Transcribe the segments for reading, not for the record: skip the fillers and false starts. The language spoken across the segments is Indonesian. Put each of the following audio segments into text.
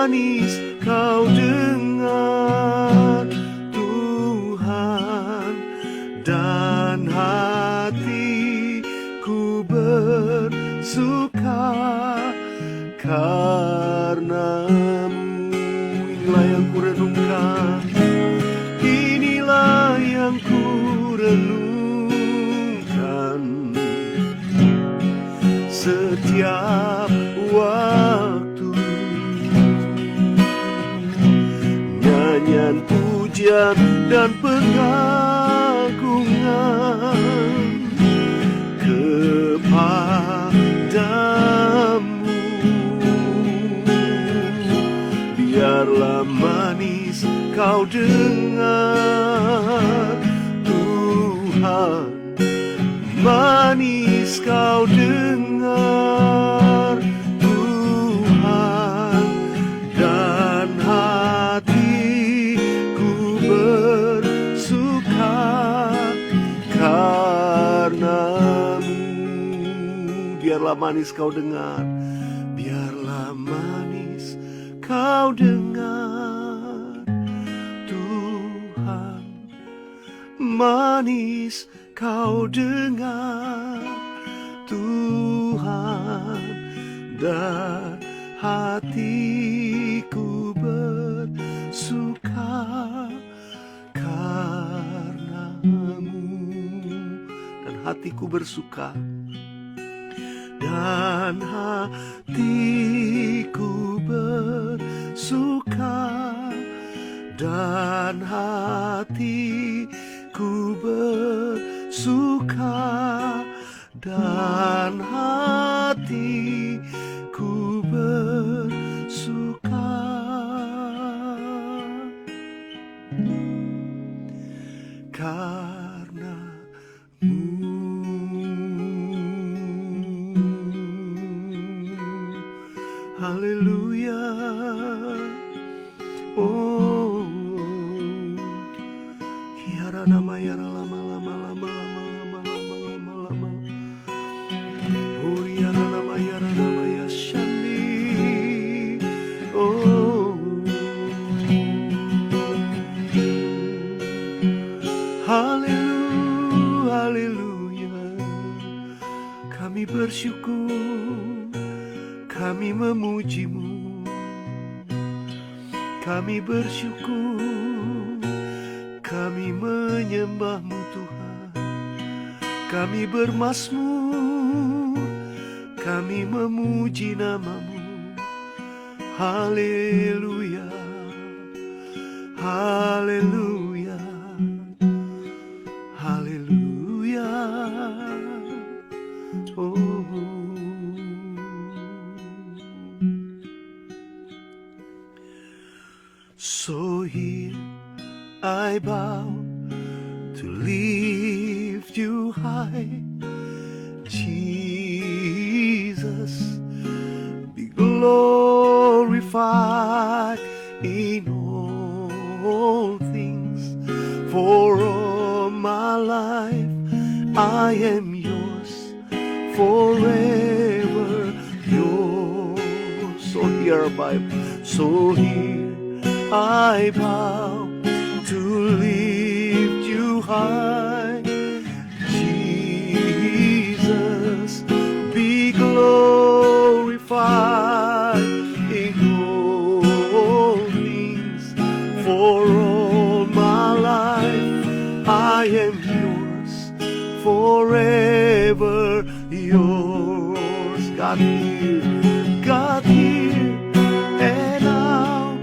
manis kau dengar Tuhan, dan hatiku bersuka karenamu. Inilah yang ku renungkan, inilah yang ku renungkan setiap waktu. Nyanyian pujian dan pengagungan kepadamu. Biarlah manis kau dengar Tuhan, manis kau dengar Tuhan, dan hatiku bersuka karenamu. Biarlah manis kau dengar, biarlah manis kau dengar Tuhan, manis kau dengar Tuhan, dan hatiku bersuka karenamu. Dan hatiku bersuka, dan hatiku bersuka, dan hatiku bersuka, dan hatiku bersuka karenamu. Haleluya. Oh, kiara nama yara lama lama lama lama lama lama lama lama. Oh, yara nama ya shandi. Oh, haleluya, haleluya. Kami bersyukur, kami memujimu, kami bersyukur, kami menyembahmu Tuhan, kami bermazmur, kami memuji namamu. Haleluya, haleluya, haleluya. Oh, so here I bow to lift you high, Jesus, be glorified in all things. For all my life I am yours, forever yours. So here I bow to lift you high, Jesus, be glorified in all things. For all my life I am yours, forever yours. God here, God here, and I'll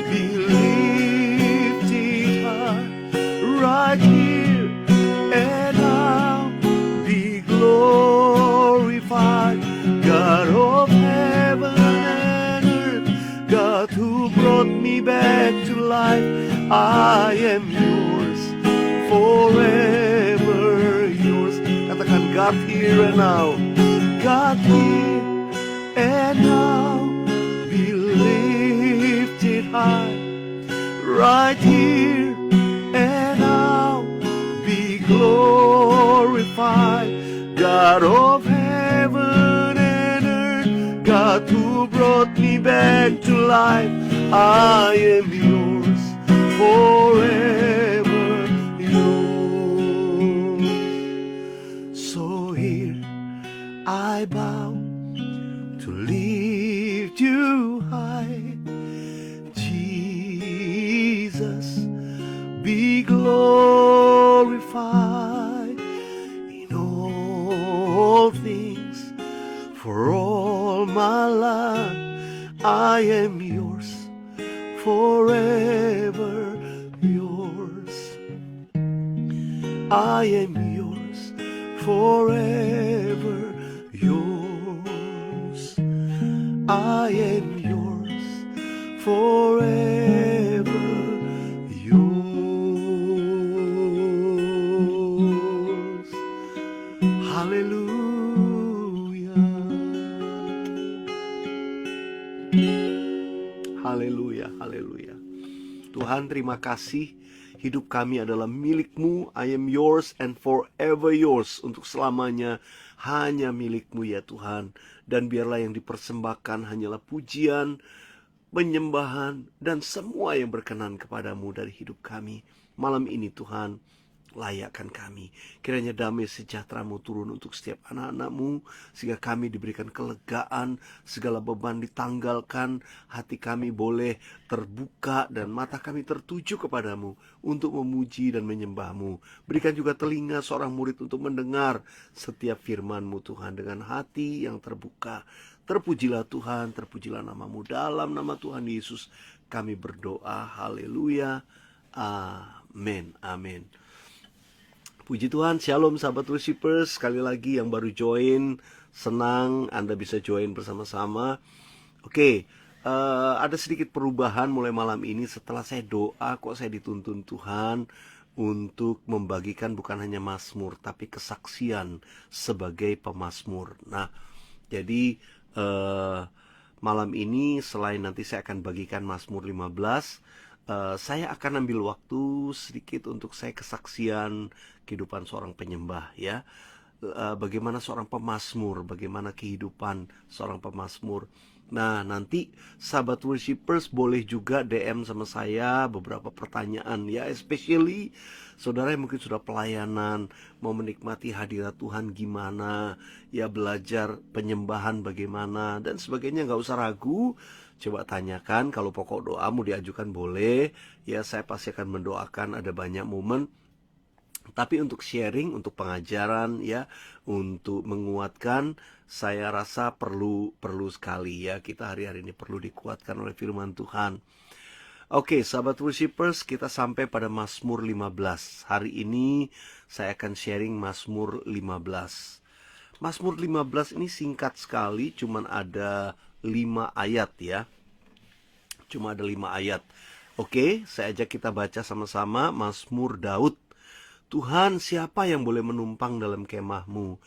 be lifted high, right here, and I'll be glorified. God of heaven and earth, God who brought me back to life, I am yours, forever yours. Katakan God here and now, God here and now, be lifted high, right here and now, be glorified. God of heaven and earth, God God who brought me back to life. I am yours, forever yours. So here I bow to lift you high. Jesus, be glorified in all things. For all my life I am yours, forever yours. I am yours, forever yours. I am yours, forever yours. Haleluya. Haleluya, haleluya. Tuhan, terima kasih. Hidup kami adalah milik-Mu. I am yours and forever yours. Untuk selamanya hanya milik-Mu ya Tuhan. Dan biarlah yang dipersembahkan hanyalah pujian, penyembahan, dan semua yang berkenan kepadamu dari hidup kami. Malam ini Tuhan, layakkan kami. Kiranya damai sejahtera-Mu turun untuk setiap anak-anak-Mu, sehingga kami diberikan kelegaan, segala beban ditanggalkan, hati kami boleh terbuka dan mata kami tertuju kepadamu untuk memuji dan menyembah-Mu. Berikan juga telinga seorang murid untuk mendengar setiap firman-Mu Tuhan dengan hati yang terbuka. Terpujilah Tuhan, terpujilah nama-Mu. Dalam nama Tuhan Yesus kami berdoa. Haleluya. Amin. Amin. Puji Tuhan, Shalom sahabat worshipers. Sekali lagi yang baru join, senang Anda bisa join bersama-sama. Oke, ada sedikit perubahan mulai malam ini. Setelah saya doa, kok saya dituntun Tuhan untuk membagikan bukan hanya mazmur, tapi kesaksian sebagai pemazmur. Nah, jadi malam ini selain nanti saya akan bagikan Mazmur 15, saya akan ambil waktu sedikit untuk saya kesaksian kehidupan seorang penyembah ya. Bagaimana seorang pemazmur, bagaimana kehidupan seorang pemazmur. Nah, nanti sahabat worshipers boleh juga DM sama saya beberapa pertanyaan ya, especially saudara yang mungkin sudah pelayanan, mau menikmati hadirat Tuhan gimana, ya belajar penyembahan bagaimana dan sebagainya. Gak usah ragu, coba tanyakan. Kalau pokok doa mau diajukan boleh, ya saya pasti akan mendoakan. Ada banyak momen. Tapi untuk sharing, untuk pengajaran ya, untuk menguatkan, saya rasa perlu sekali ya. Kita hari-hari ini perlu dikuatkan oleh firman Tuhan. Oke, sahabat worshipers, kita sampai pada Mazmur 15. Hari ini saya akan sharing Mazmur 15. Mazmur 15 ini singkat sekali, cuman ada 5 ayat ya. Cuma ada 5 ayat. Oke, saya ajak kita baca sama-sama Mazmur Daud. Tuhan, siapa yang boleh menumpang dalam kemah-Mu?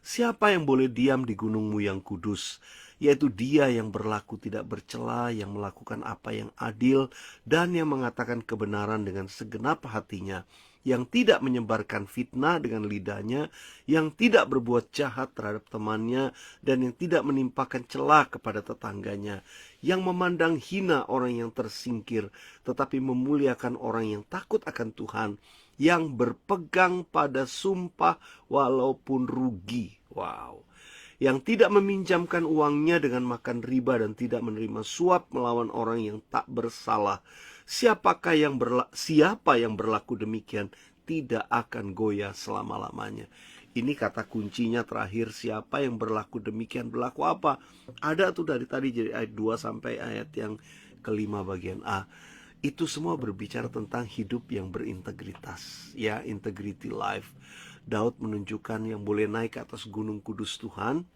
Siapa yang boleh diam di gunung-Mu yang kudus? Yaitu Dia yang berlaku tidak bercela, yang melakukan apa yang adil, dan yang mengatakan kebenaran dengan segenap hatinya, yang tidak menyebarkan fitnah dengan lidahnya, yang tidak berbuat jahat terhadap temannya, dan yang tidak menimpakan celah kepada tetangganya, yang memandang hina orang yang tersingkir, tetapi memuliakan orang yang takut akan Tuhan, yang berpegang pada sumpah walaupun rugi. Wow. Yang tidak meminjamkan uangnya dengan makan riba dan tidak menerima suap melawan orang yang tak bersalah. Siapa yang berlaku demikian tidak akan goyah selama-lamanya. Ini kata kuncinya terakhir, siapa yang berlaku demikian. Berlaku apa? Ada tuh dari tadi, jadi ayat 2 sampai ayat yang kelima bagian A. Itu semua berbicara tentang hidup yang berintegritas, ya, integrity life. Daud menunjukkan yang boleh naik ke atas gunung kudus Tuhan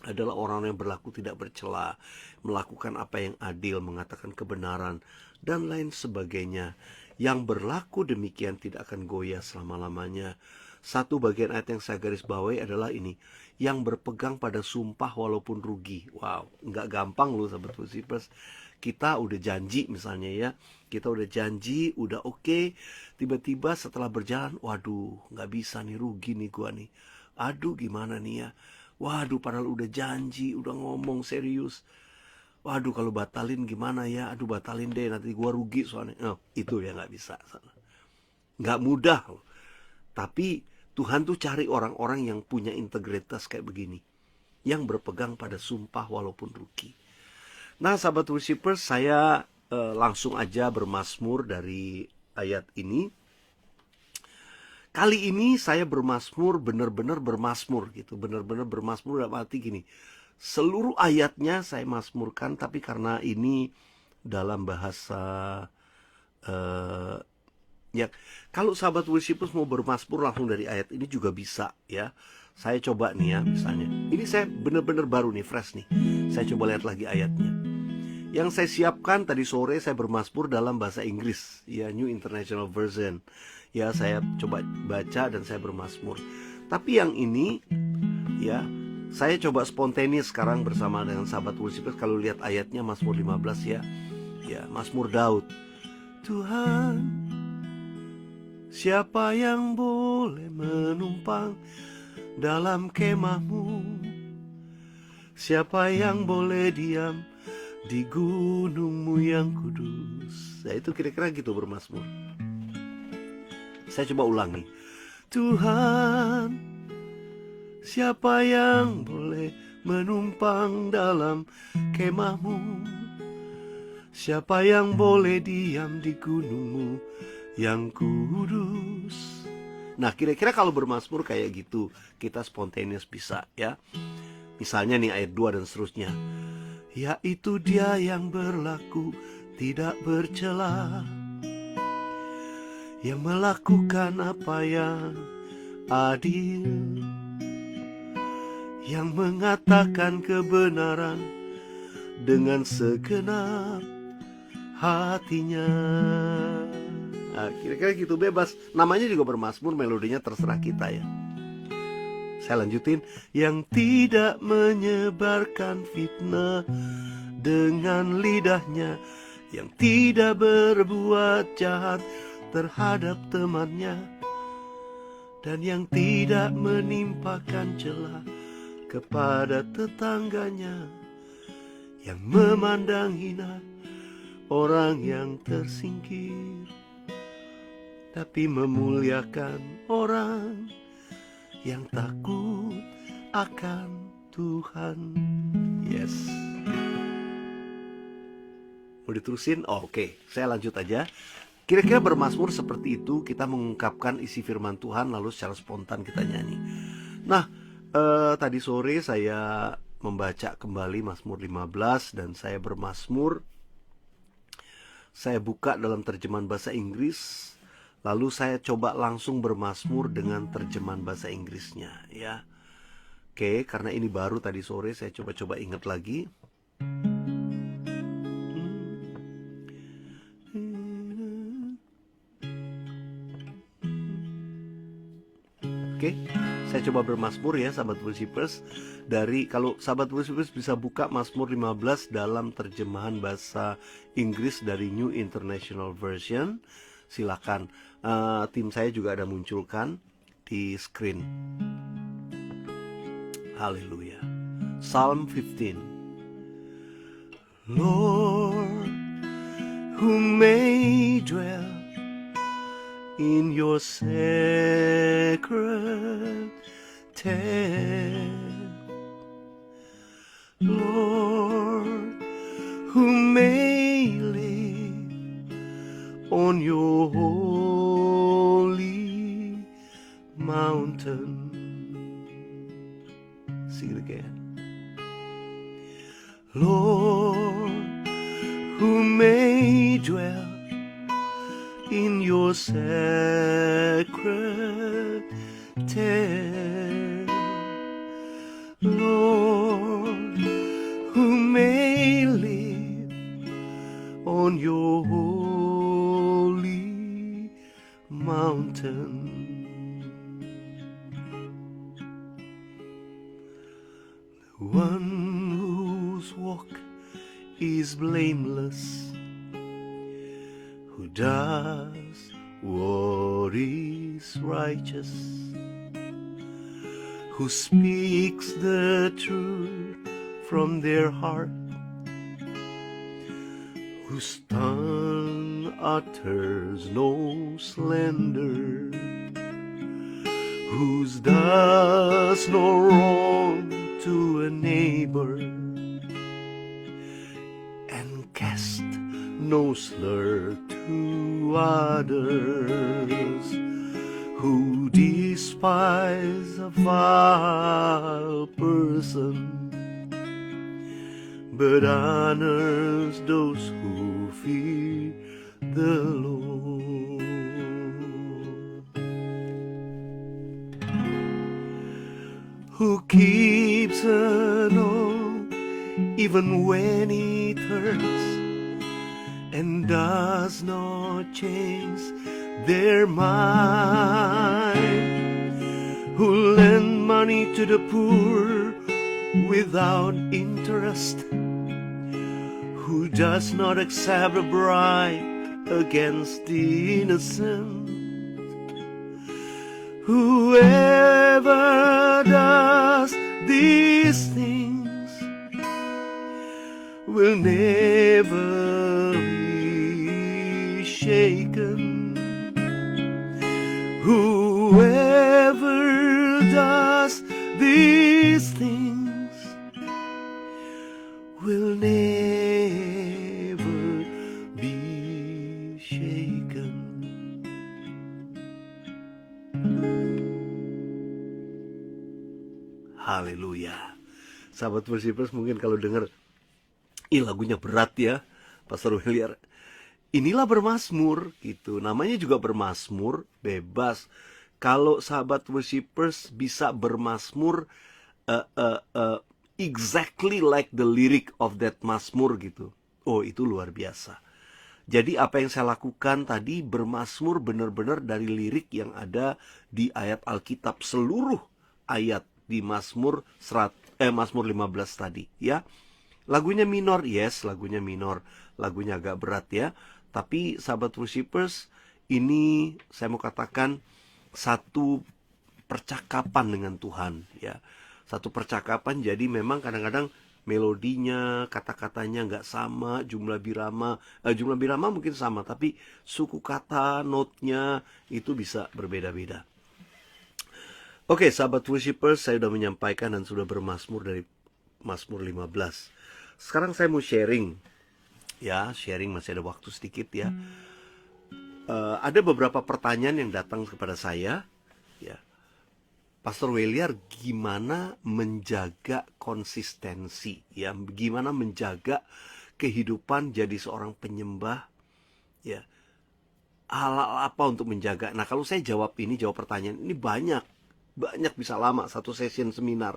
adalah orang yang berlaku tidak bercela, melakukan apa yang adil, mengatakan kebenaran, dan lain sebagainya. Yang berlaku demikian tidak akan goyah selama-lamanya. Satu bagian ayat yang saya garis bawahi adalah ini, yang berpegang pada sumpah walaupun rugi. Wow, nggak gampang loh sahabat worshipers. Kita udah janji misalnya ya, kita udah janji, udah oke, tiba-tiba setelah berjalan, waduh nggak bisa nih, rugi nih gua nih. Aduh gimana nih ya, Waduh, padahal udah janji, udah ngomong serius. Waduh, kalau batalin gimana ya? Aduh, batalin deh, nanti gua rugi soalnya. Oh, itu ya nggak bisa. Nggak mudah loh. Tapi Tuhan tuh cari orang-orang yang punya integritas kayak begini, yang berpegang pada sumpah walaupun rugi. Nah, sahabat worshipers, saya langsung aja bermazmur dari ayat ini. Kali ini saya bermazmur, benar-benar bermazmur gitu. Benar-benar bermazmur dalam arti gini. Seluruh ayatnya saya mazmurkan, tapi karena ini dalam bahasa ya, kalau sahabat worshipers mau bermazmur langsung dari ayat ini juga bisa ya. Saya coba nih ya, misalnya. Ini saya benar-benar baru nih, fresh nih. Saya coba lihat lagi ayatnya. Yang saya siapkan tadi sore saya bermazmur dalam bahasa Inggris, ya, New International Version. Ya, saya coba baca dan saya bermazmur. Tapi yang ini ya, saya coba spontaneous sekarang bersama dengan sahabat worshipers. Kalau lihat ayatnya Mazmur 15 ya. Ya, Mazmur Daud. Tuhan, siapa yang boleh menumpang dalam kemahmu? Siapa yang boleh diam di gunungmu yang kudus? Nah, itu kira-kira gitu bermazmur. Saya coba ulangi. Tuhan, siapa yang boleh menumpang dalam kemahmu? Siapa yang boleh diam di gunungmu yang kudus? Nah, kira-kira kalau bermazmur kayak gitu, kita spontaneous bisa ya. Misalnya nih ayat 2 dan seterusnya. Yaitu dia yang berlaku tidak bercela, yang melakukan apa yang adil, yang mengatakan kebenaran dengan segenap hatinya. Nah, kira-kira gitu, bebas. Namanya juga bermazmur, melodinya terserah kita ya. Saya lanjutin. Yang tidak menyebarkan fitnah dengan lidahnya, yang tidak berbuat jahat terhadap temannya, dan yang tidak menimpakan celah kepada tetangganya, yang memandang hina orang yang tersingkir, tapi memuliakan orang yang takut akan Tuhan. Yes. Mau diterusin? Oh, oke. Saya lanjut aja. Kira-kira bermazmur seperti itu, kita mengungkapkan isi firman Tuhan lalu secara spontan kita nyanyi. Nah, tadi sore saya membaca kembali Mazmur 15 dan saya bermazmur. Saya buka dalam terjemahan bahasa Inggris, lalu saya coba langsung bermazmur dengan terjemahan bahasa Inggrisnya ya. Oke, karena ini baru tadi sore saya coba-coba ingat lagi. Oke, saya coba bermazmur ya sahabat worshipers. Dari, kalau sahabat worshipers bisa buka Mazmur 15 dalam terjemahan bahasa Inggris dari New International Version, silakan. Tim saya juga ada munculkan di screen. Haleluya. Psalm 15. Lord, who may dwell in your sacred tent, Lord, who may live on your holy mountain. Sing it again. Lord, who may dwell in your sacred tent, Lord, who may live on your holy mountain. The one whose walk is blameless, who does what is righteous, who speaks the truth from their heart, whose tongue utters no slander, who does no wrong to a neighbor, and cast no slur to others, who despise a vile person, but honors those who fear the Lord. Who keeps an oath even when it hurts, and does not change their mind, who lend money to the poor without interest, who does not accept a bribe against the innocent, whoever does these things will never be shaken. Whoever does these things will never be shaken. Haleluya. Sahabat Worshipers, mungkin kalau dengar lagunya berat ya, Pastor William. Inilah bermazmur gitu. Namanya juga bermazmur, bebas. Kalau sahabat Worshipers bisa bermazmur exactly like the lyric of that mazmur gitu. Oh, itu luar biasa. Jadi apa yang saya lakukan tadi, bermazmur benar-benar dari lirik yang ada di ayat Alkitab, seluruh ayat di Mazmur 15 tadi ya. Lagunya minor, yes, lagunya minor, lagunya agak berat ya. Tapi sahabat Worshipers, ini saya mau katakan satu percakapan dengan Tuhan ya. Satu percakapan, jadi memang kadang-kadang melodinya, kata-katanya nggak sama, jumlah birama mungkin sama, tapi suku kata, notnya itu bisa berbeda-beda. Oke, sahabat Worshipers, saya sudah menyampaikan dan sudah bermazmur dari Mazmur 15. Sekarang saya mau sharing ya, masih ada waktu sedikit ya. Ada beberapa pertanyaan yang datang kepada saya ya. Pastor Weliar, gimana menjaga konsistensi ya, gimana menjaga kehidupan jadi seorang penyembah ya, hal apa untuk menjaga. Nah, kalau saya jawab pertanyaan ini banyak bisa lama satu session seminar,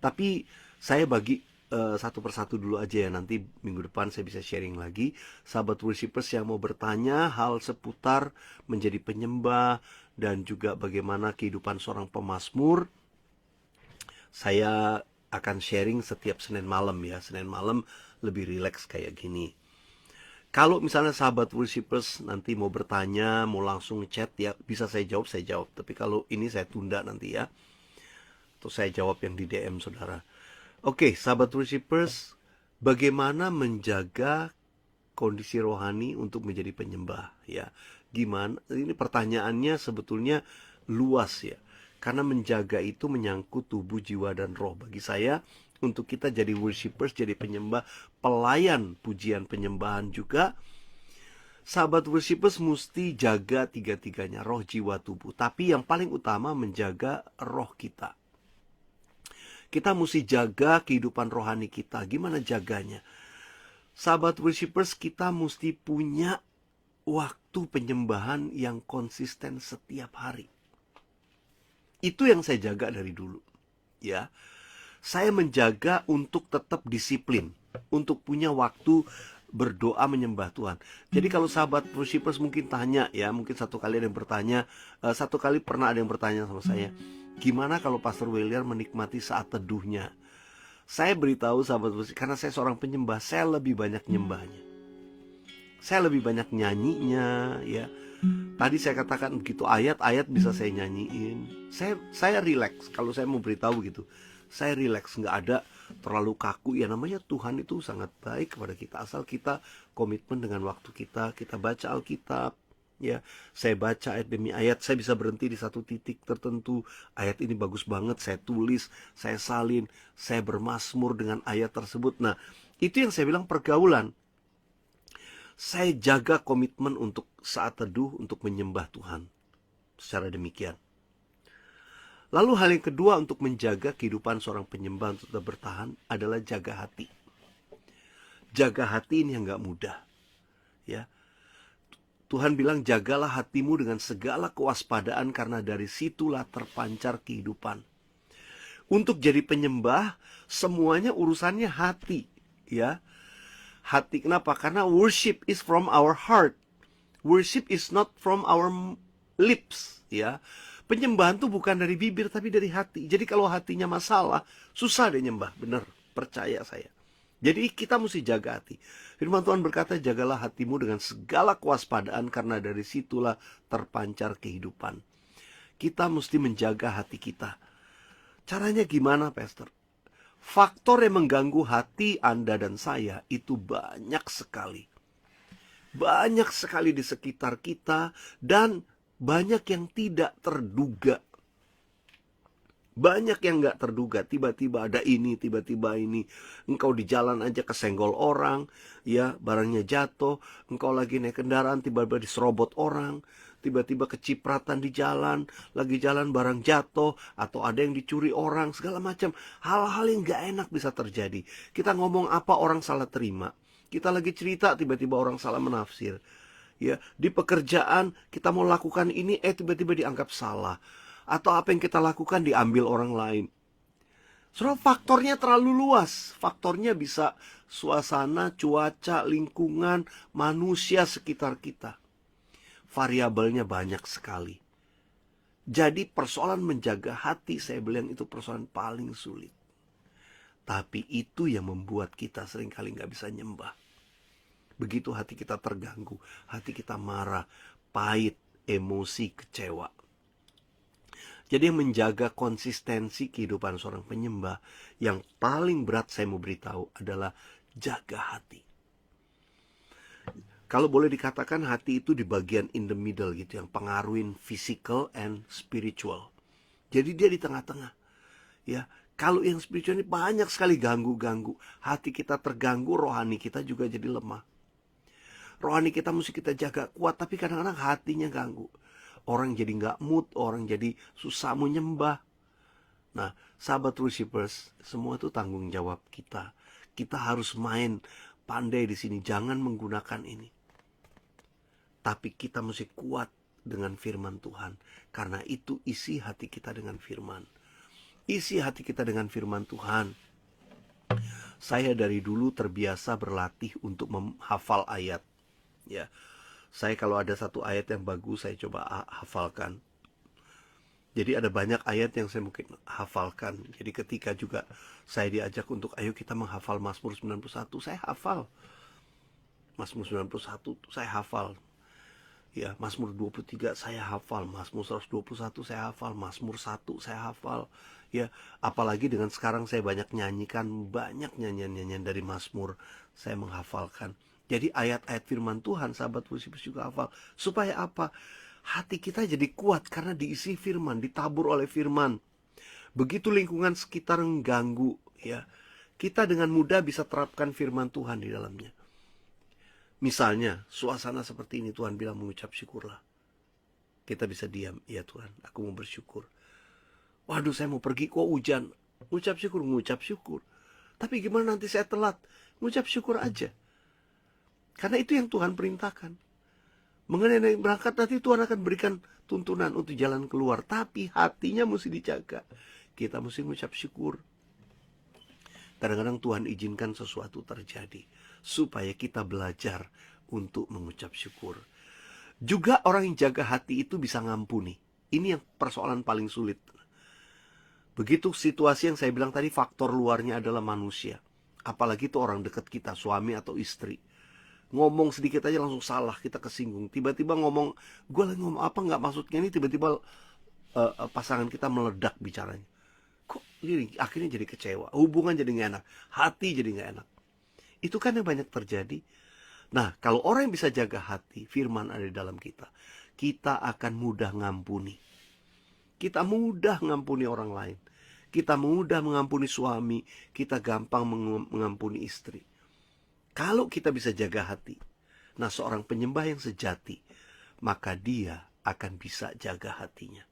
tapi saya bagi satu persatu dulu aja ya. Nanti minggu depan saya bisa sharing lagi. Sahabat Worshipers yang mau bertanya hal seputar menjadi penyembah dan juga bagaimana kehidupan seorang pemazmur, saya akan sharing setiap Senin malam ya. Senin malam lebih rileks kayak gini. Kalau misalnya sahabat Worshipers nanti mau bertanya, mau langsung chat ya, bisa saya jawab. Tapi kalau ini saya tunda nanti ya, atau saya jawab yang di DM saudara. Oke, sahabat Worshipers, bagaimana menjaga kondisi rohani untuk menjadi penyembah ya? Gimana? Ini pertanyaannya sebetulnya luas ya, karena menjaga itu menyangkut tubuh, jiwa, dan roh. Bagi saya, untuk kita jadi worshipers, jadi penyembah, pelayan pujian penyembahan juga, sahabat worshipers mesti jaga tiga-tiganya, roh, jiwa, tubuh. Tapi yang paling utama menjaga roh kita. Kita mesti jaga kehidupan rohani kita. Gimana jaganya? Sahabat worshipers, kita mesti punya waktu penyembahan yang konsisten setiap hari. Itu yang saya jaga dari dulu ya. Saya menjaga untuk tetap disiplin, untuk punya waktu berdoa menyembah Tuhan. Jadi kalau sahabat worshipers mungkin tanya ya, mungkin satu kali pernah ada yang bertanya sama saya, gimana kalau Pastor William menikmati saat teduhnya? Saya beritahu sahabat worshipers, karena saya seorang penyembah, saya lebih banyak nyembahnya. Saya lebih banyak nyanyinya, ya. Tadi saya katakan begitu ayat-ayat bisa saya nyanyiin. Saya rileks kalau saya mau beritahu gitu. Saya rileks, nggak ada terlalu kaku. Ya namanya Tuhan itu sangat baik kepada kita. Asal kita komitmen dengan waktu kita baca Alkitab. Ya, saya baca ayat demi ayat. Saya bisa berhenti di satu titik tertentu. Ayat ini bagus banget, saya tulis, saya salin, saya bermazmur dengan ayat tersebut. Nah, itu yang saya bilang pergaulan. Saya jaga komitmen untuk saat teduh, untuk menyembah Tuhan. Secara demikian. Lalu hal yang kedua untuk menjaga kehidupan seorang penyembah untuk tetap bertahan adalah jaga hati. Jaga hati ini yang gak mudah. Ya, Tuhan bilang jagalah hatimu dengan segala kewaspadaan karena dari situlah terpancar kehidupan. Untuk jadi penyembah, semuanya urusannya hati. Ya, hati. Kenapa? Karena worship is from our heart. Worship is not from our lips, ya. Penyembahan tuh bukan dari bibir tapi dari hati. Jadi kalau hatinya masalah, susah deh nyembah, bener, percaya saya. Jadi kita mesti jaga hati. Firman Tuhan berkata, jagalah hatimu dengan segala kewaspadaan karena dari situlah terpancar kehidupan. Kita mesti menjaga hati kita. Caranya gimana, Pastor? Faktor yang mengganggu hati Anda dan saya itu banyak sekali. Banyak sekali di sekitar kita dan banyak yang tidak terduga. Banyak yang gak terduga, tiba-tiba ada ini, tiba-tiba ini. Engkau di jalan aja kesenggol orang, ya, barangnya jatuh. Engkau lagi naik kendaraan, tiba-tiba diserobot orang. Tiba-tiba kecipratan di jalan, lagi jalan barang jatuh, atau ada yang dicuri orang, segala macam. Hal-hal yang gak enak bisa terjadi. Kita ngomong apa orang salah terima. Kita lagi cerita, tiba-tiba orang salah menafsir. Ya, di pekerjaan kita mau lakukan ini, tiba-tiba dianggap salah. Atau apa yang kita lakukan diambil orang lain. Soalnya faktornya terlalu luas. Faktornya bisa suasana, cuaca, lingkungan, manusia sekitar kita. Variabelnya banyak sekali. Jadi persoalan menjaga hati, saya bilang itu persoalan paling sulit. Tapi itu yang membuat kita seringkali gak bisa nyembah. Begitu hati kita terganggu, hati kita marah, pahit, emosi, kecewa. Jadi yang menjaga konsistensi kehidupan seorang penyembah, yang paling berat saya mau beritahu adalah jaga hati. Kalau boleh dikatakan hati itu di bagian in the middle gitu, yang pengaruhin physical and spiritual. Jadi dia di tengah-tengah. Ya, kalau yang spiritual ini banyak sekali ganggu-ganggu. Hati kita terganggu, rohani kita juga jadi lemah. Rohani kita mesti kita jaga kuat, tapi kadang-kadang hatinya ganggu. Orang jadi gak mood, orang jadi susah mau nyembah. Nah, sahabat worshipers, semua itu tanggung jawab kita. Kita harus main pandai di sini, jangan menggunakan ini. Tapi kita mesti kuat dengan firman Tuhan. Karena itu isi hati kita dengan firman. Isi hati kita dengan firman Tuhan. Saya dari dulu terbiasa berlatih untuk menghafal ayat. Ya, saya kalau ada satu ayat yang bagus, saya coba hafalkan. Jadi ada banyak ayat yang saya mungkin hafalkan. Jadi ketika juga saya diajak untuk ayo kita menghafal Mazmur 91, saya hafal. Mazmur 91 saya hafal. Ya, Mazmur 23 saya hafal, Mazmur 121 saya hafal, Mazmur 1 saya hafal. Ya, apalagi dengan sekarang saya banyak nyanyikan, banyak nyanyian-nyanyian dari Mazmur saya menghafalkan. Jadi ayat-ayat firman Tuhan sahabat worshipers juga hafal. Supaya apa? Hati kita jadi kuat karena diisi firman, ditabur oleh firman. Begitu lingkungan sekitar mengganggu, ya, kita dengan mudah bisa terapkan firman Tuhan di dalamnya. Misalnya, suasana seperti ini Tuhan bilang mengucap syukurlah. Kita bisa diam, ya Tuhan, aku mau bersyukur. Waduh, saya mau pergi kok hujan. Mengucap syukur. Tapi gimana nanti saya telat? Mengucap syukur aja. Karena itu yang Tuhan perintahkan. Mengenai berangkat nanti Tuhan akan berikan tuntunan untuk jalan keluar. Tapi hatinya mesti dijaga. Kita mesti mengucap syukur. Kadang-kadang Tuhan izinkan sesuatu terjadi supaya kita belajar untuk mengucap syukur. Juga orang yang jaga hati itu bisa ngampuni. Ini yang persoalan paling sulit. Begitu situasi yang saya bilang tadi, faktor luarnya adalah manusia. Apalagi itu orang dekat kita, suami atau istri. Ngomong sedikit aja langsung salah, kita kesinggung. Tiba-tiba ngomong, gue lagi ngomong apa nggak maksudnya ini, tiba-tiba pasangan kita meledak bicaranya. Kok ini akhirnya jadi kecewa, hubungan jadi nggak enak, hati jadi nggak enak. Itu kan yang banyak terjadi. Nah, kalau orang yang bisa jaga hati, firman ada di dalam kita, kita akan mudah ngampuni. Kita mudah mengampuni orang lain. Kita mudah mengampuni suami, kita gampang mengampuni istri. Kalau kita bisa jaga hati, nah seorang penyembah yang sejati, maka dia akan bisa jaga hatinya.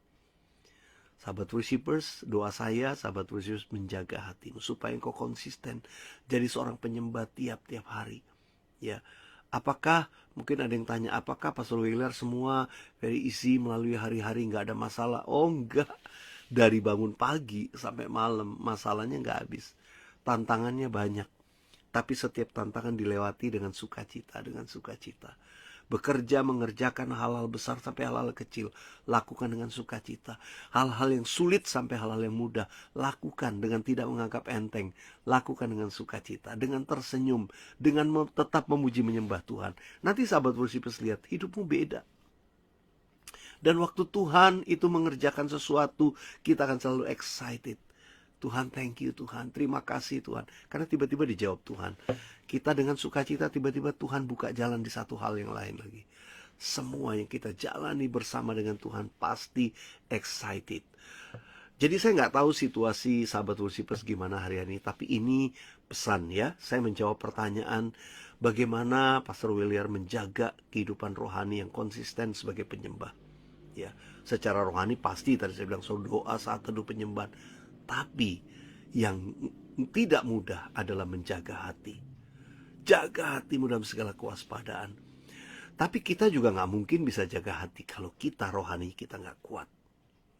Sahabat worshipers, doa saya sahabat worshipers menjaga hatimu supaya engkau konsisten jadi seorang penyembah tiap-tiap hari. Ya, apakah mungkin ada yang tanya, apakah Pastor Wheeler semua very easy melalui hari-hari nggak ada masalah? Oh enggak, dari bangun pagi sampai malam masalahnya nggak habis, tantangannya banyak. Tapi setiap tantangan dilewati dengan sukacita, dengan sukacita. Bekerja, mengerjakan hal-hal besar sampai hal-hal kecil, lakukan dengan sukacita. Hal-hal yang sulit sampai hal-hal yang mudah, lakukan dengan tidak menganggap enteng. Lakukan dengan sukacita, dengan tersenyum, dengan tetap memuji menyembah Tuhan. Nanti sahabat worshipers lihat, hidupmu beda. Dan waktu Tuhan itu mengerjakan sesuatu, kita akan selalu excited. Tuhan, thank you Tuhan, terima kasih Tuhan. Karena tiba-tiba dijawab Tuhan. Kita dengan sukacita tiba-tiba Tuhan buka jalan di satu hal yang lain lagi. Semua yang kita jalani bersama dengan Tuhan pasti excited. Jadi saya nggak tahu situasi sahabat worshipers gimana hari ini, tapi ini pesan ya. Saya menjawab pertanyaan bagaimana Pastor William menjaga kehidupan rohani yang konsisten sebagai penyembah. Ya, secara rohani pasti tadi saya bilang soal doa, saat teduh, penyembahan. Tapi yang tidak mudah adalah menjaga hati. Jaga hatimu dalam segala kewaspadaan. Tapi kita juga nggak mungkin bisa jaga hati kalau kita rohani kita nggak kuat.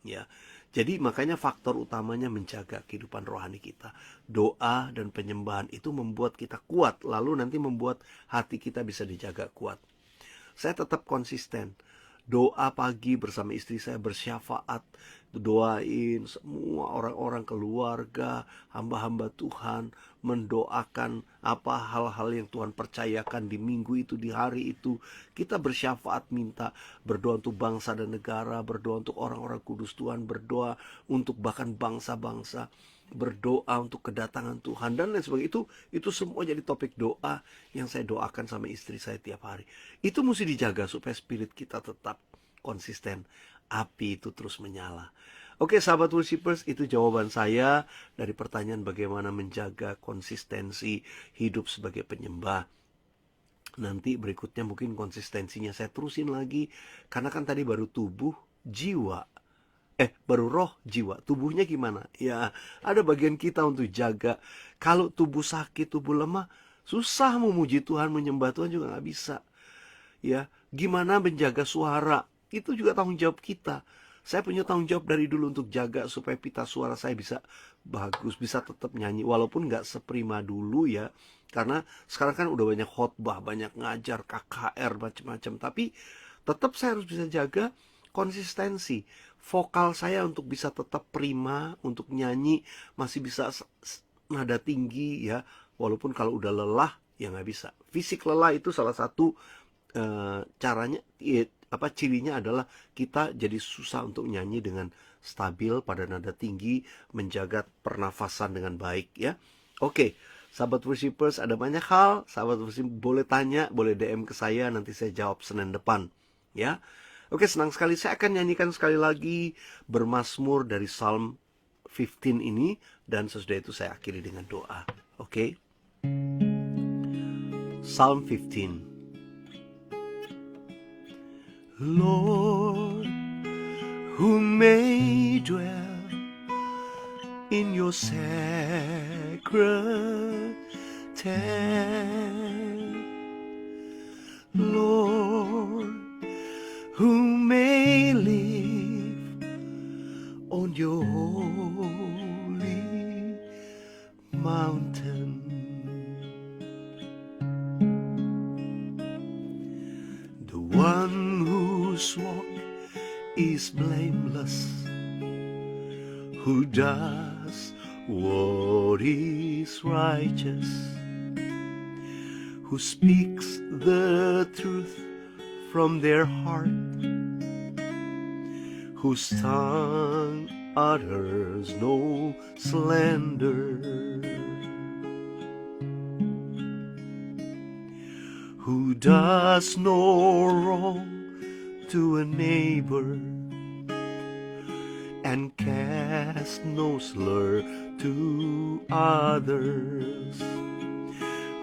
Ya, jadi makanya faktor utamanya menjaga kehidupan rohani kita. Doa dan penyembahan itu membuat kita kuat, lalu nanti membuat hati kita bisa dijaga kuat. Saya tetap konsisten. Doa pagi bersama istri saya, bersyafaat, doain semua orang-orang keluarga, hamba-hamba Tuhan, mendoakan apa hal-hal yang Tuhan percayakan di minggu itu, di hari itu. Kita bersyafaat, minta, berdoa untuk bangsa dan negara, berdoa untuk orang-orang kudus Tuhan, berdoa untuk bahkan bangsa-bangsa, berdoa untuk kedatangan Tuhan dan lain sebagainya. Itu semua jadi topik doa yang saya doakan sama istri saya tiap hari. Itu mesti dijaga supaya spirit kita tetap konsisten, api itu terus menyala. Oke sahabat worshipers, itu jawaban saya dari pertanyaan bagaimana menjaga konsistensi hidup sebagai penyembah. Nanti berikutnya mungkin konsistensinya saya terusin lagi, karena kan tadi baru tubuh, jiwa, baru roh, jiwa. Tubuhnya gimana? Ya, ada bagian kita untuk jaga. Kalau tubuh sakit, tubuh lemah, susah memuji Tuhan, menyembah Tuhan juga gak bisa. Ya, gimana menjaga suara? Itu juga tanggung jawab kita. Saya punya tanggung jawab dari dulu untuk jaga supaya pita suara saya bisa bagus, bisa tetap nyanyi. Walaupun gak seprima dulu ya. Karena sekarang kan udah banyak khotbah, banyak ngajar, KKR, macam-macam. Tapi tetap saya harus bisa jaga konsistensi. Vokal saya untuk bisa tetap prima, untuk nyanyi masih bisa nada tinggi ya. Walaupun kalau udah lelah ya nggak bisa. Fisik lelah itu salah satu caranya, cirinya adalah kita jadi susah untuk nyanyi dengan stabil pada nada tinggi, menjaga pernafasan dengan baik ya. Oke, sahabat worshipers, ada banyak hal. Sahabat worshipers boleh tanya, boleh DM ke saya, nanti saya jawab Senin depan ya. Oke, senang sekali. Saya akan nyanyikan sekali lagi bermazmur dari Psalm 15 ini. Dan sesudah itu saya akhiri dengan doa. Oke. Psalm 15. Lord, who may dwell in your sacred tent, Lord, who may live on your holy mountain. The one whose walk is blameless, who does what is righteous, who speaks the truth from their heart, whose tongue utters no slander, who does no wrong to a neighbor and casts no slur to others,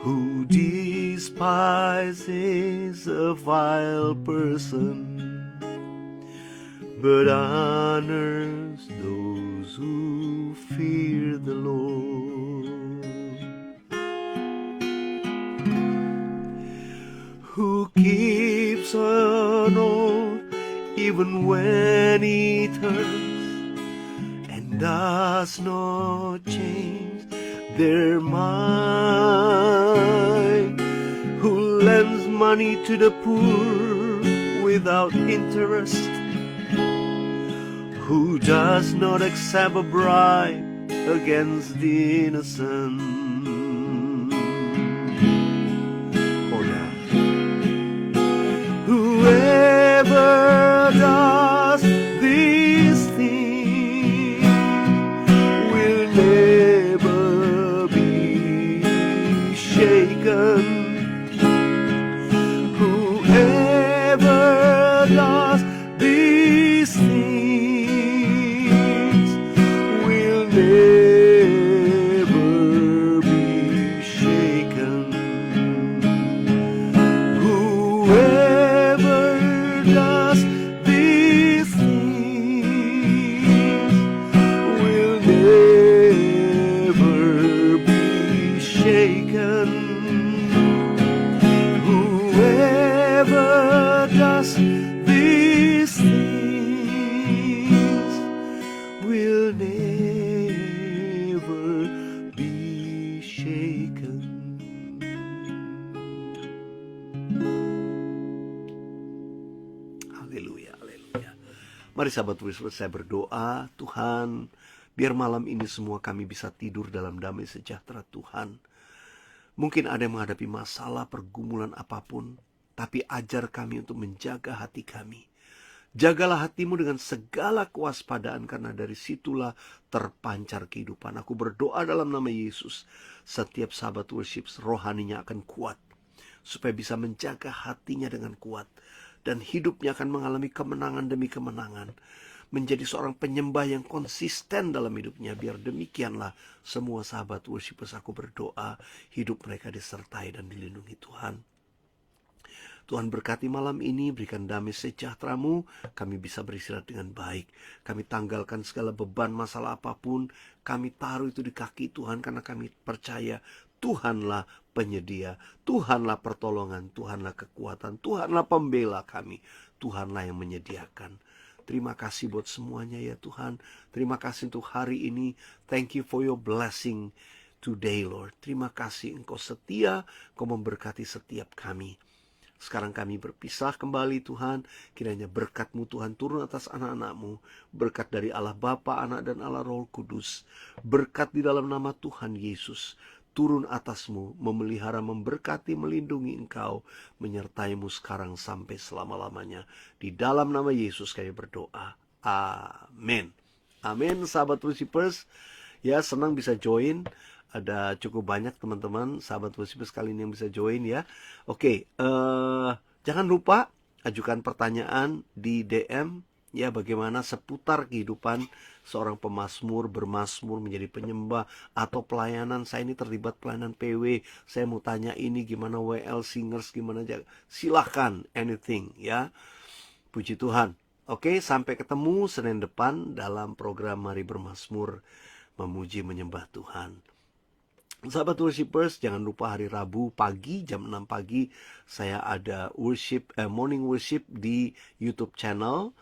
who despises a vile person but honors those who fear the Lord, who keeps an oath even when he turns and does not change their mind, who lends money to the poor without interest, who does not accept a bribe against the innocent. Oh yeah. Whoever does these things will never be shaken. Whoever does these things will never be shaken. Whoever does these things will never be shaken. Whoever does these things will never be shaken. Haleluya, haleluya. Mari sahabat Whisper, saya berdoa, Tuhan, biar malam ini semua kami bisa tidur dalam damai sejahtera Tuhan. Mungkin ada yang menghadapi masalah, pergumulan apapun, tapi ajar kami untuk menjaga hati kami. Jagalah hatimu dengan segala kewaspadaan, karena dari situlah terpancar kehidupan. Aku berdoa dalam nama Yesus, setiap sahabat worship rohaninya akan kuat, supaya bisa menjaga hatinya dengan kuat, dan hidupnya akan mengalami kemenangan demi kemenangan, menjadi seorang penyembah yang konsisten dalam hidupnya. Biar demikianlah semua sahabat worshipers, aku berdoa hidup mereka disertai dan dilindungi Tuhan. Tuhan berkati malam ini, berikan damai sejahtera-Mu, kami bisa beristirahat dengan baik. Kami tanggalkan segala beban masalah apapun, kami taruh itu di kaki Tuhan, karena kami percaya Tuhanlah penyedia, Tuhanlah pertolongan, Tuhanlah kekuatan, Tuhanlah pembela kami, Tuhanlah yang menyediakan. Terima kasih buat semuanya ya Tuhan. Terima kasih untuk hari ini. Thank you for your blessing today, Lord. Terima kasih Engkau setia, Engkau memberkati setiap kami. Sekarang kami berpisah kembali Tuhan, kiranya berkat-Mu Tuhan turun atas anak-anak-Mu, berkat dari Allah Bapa, Anak, dan Allah Roh Kudus, berkat di dalam nama Tuhan Yesus, turun atas-Mu, memelihara, memberkati, melindungi Engkau, menyertai-Mu sekarang sampai selama-lamanya. Di dalam nama Yesus kami berdoa. Amin. Amin, sahabat worshipers. Ya, senang bisa join. Ada cukup banyak teman-teman sahabat worshipers kali ini yang bisa join ya. Oke, jangan lupa ajukan pertanyaan di DM ya, bagaimana seputar kehidupan seorang pemazmur, bermazmur, menjadi penyembah, atau pelayanan. Saya ini terlibat pelayanan PW, saya mau tanya ini gimana, WL singers gimana aja. Silahkan, anything ya. Puji Tuhan. Oke, sampai ketemu Senin depan dalam program Mari Bermazmur, memuji menyembah Tuhan. Sahabat worshipers, jangan lupa hari Rabu pagi jam 6 pagi saya ada morning worship di YouTube channel.